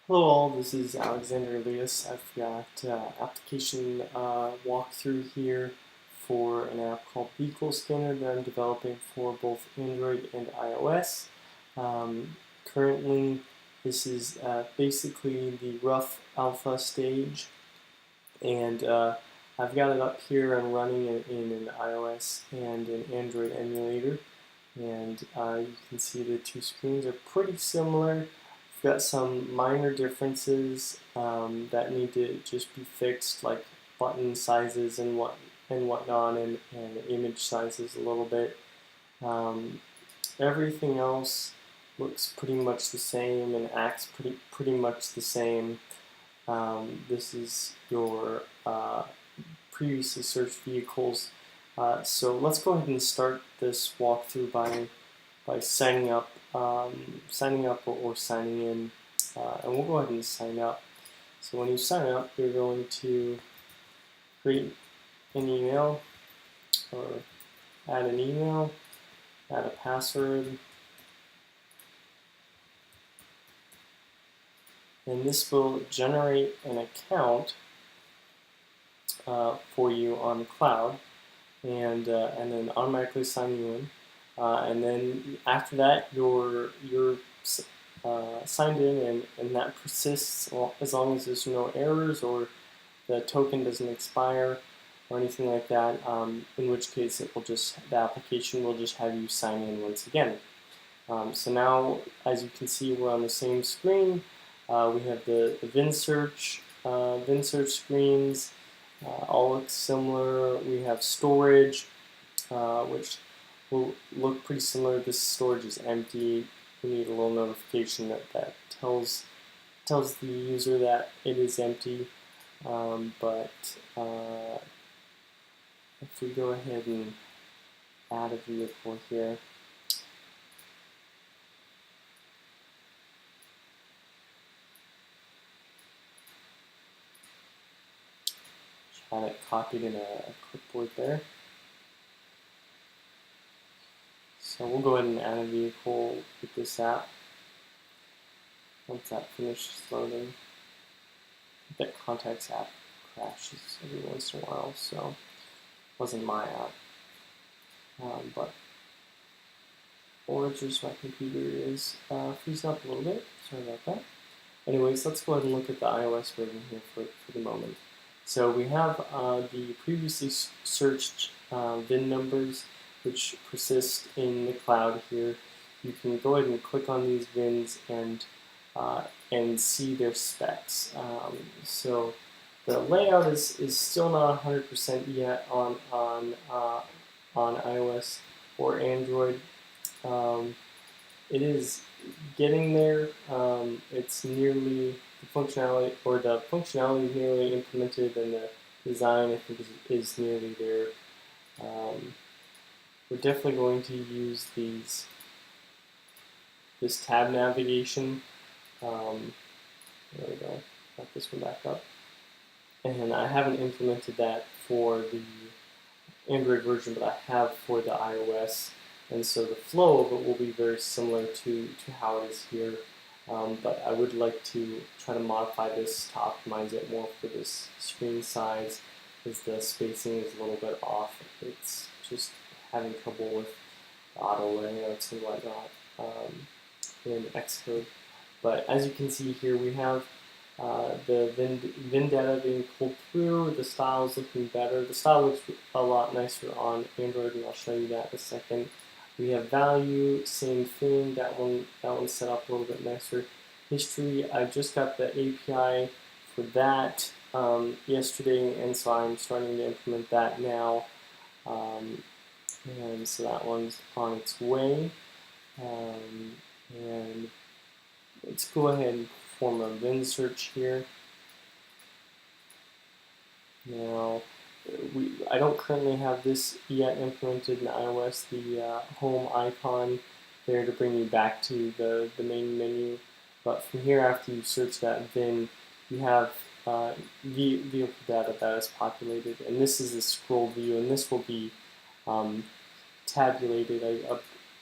Hello all, this is Alexander Elias. I've got application walkthrough here for an app called Vehicle Scanner that I'm developing for both Android and iOS. Currently, this is basically the rough alpha stage, and I've got it up here and running in an iOS and an Android emulator. And you can see the two screens are pretty similar. We've got some minor differences that need to just be fixed, like button sizes and whatnot, and image sizes a little bit. Um, Everything else looks pretty much the same and acts pretty much the same. This is your previously searched vehicles. So let's go ahead and start this walkthrough by signing up or signing in, and we'll go ahead and sign up. So when you sign up, you're going to create an email or add an email, add a password, and this will generate an account for you on the cloud, and then automatically sign you in. And then after that, you're signed in, and that persists as long as there's no errors or the token doesn't expire or anything like that. In which case, the application will just have you sign in once again. So now, as you can see, we're on the same screen. We have the VIN search screens, all look similar. We have storage, which will look pretty similar. This storage is empty. We need a little notification that tells the user that it is empty. But if we go ahead and add a vehicle here, have it copied in a clipboard there. So we'll go ahead and add a vehicle with this app. Once that finishes loading, that contacts app crashes every once in a while, so it wasn't my app. But or just my computer is freezing up a little bit. Sorry about that. Anyways, let's go ahead and look at the iOS version here for the moment. So we have the previously searched VIN numbers, which persist in the cloud here. You can go ahead and click on these VINs and see their specs. So the layout is still not 100% yet on iOS or Android. It is getting there. It's nearly the functionality is nearly implemented, and the design I think is nearly there. We're definitely going to use this tab navigation. There we go. Got this one back up, and I haven't implemented that for the Android version, but I have for the iOS. And so the flow of it will be very similar to how it is here. But I would like to try to modify this to optimize it more for this screen size, as the spacing is a little bit off. It's just having trouble with the auto layouts and whatnot in Xcode. But as you can see here, we have the VIN data being pulled through, the style is looking better. The style looks a lot nicer on Android, and I'll show you that in a second. We have value, same thing. That one's set up a little bit nicer. History, I just got the API for that yesterday, and so I'm starting to implement that now. And so that one's on its way. And let's go ahead and perform a VIN search here. Now, I don't currently have this yet implemented in iOS, the home icon there to bring you back to the main menu. But from here, after you search that VIN, you have vehicle data that is populated. And this is a scroll view, and this will be tabulated.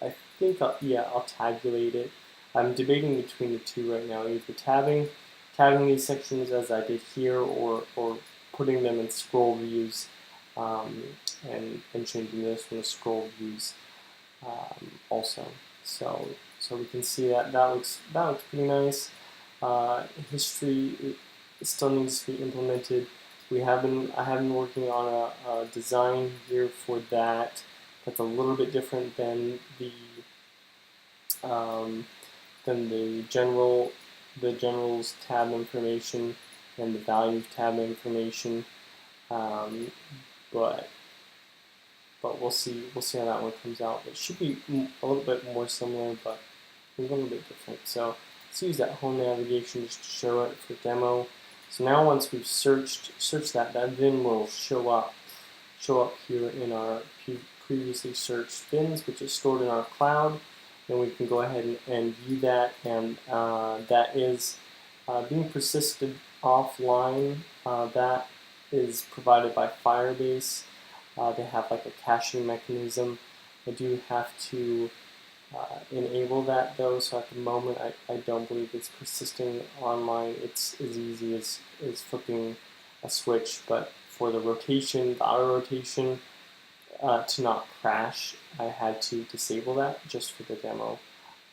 I think, yeah, I'll tabulate it. I'm debating between the two right now, either tabbing tagging these sections as I did here, or putting them in scroll views, and changing this one to scroll views also. So we can see that looks pretty nice. History still needs to be implemented. I have been working on a design here for that. That's a little bit different um, than the generals tab information and the values tab information. Um, but we'll see how that one comes out. It should be a little bit more similar, but a little bit different. So let's use that home navigation just to show it for demo. So now once we've searched that VIN will show up here in our previously searched VINs, which is stored in our cloud. Then we can go ahead and view that, and that is being persisted offline. That is provided by Firebase. They have like a caching mechanism. I do have to enable that though, so at the moment I don't believe it's persisting online. It's as easy as flipping a switch, but for the rotation, the auto rotation, to not crash, I had to disable that just for the demo.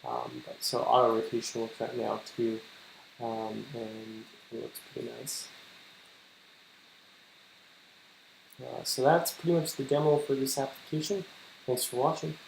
But so auto rotation works right now too, and it looks pretty nice. So that's pretty much the demo for this application. Thanks for watching.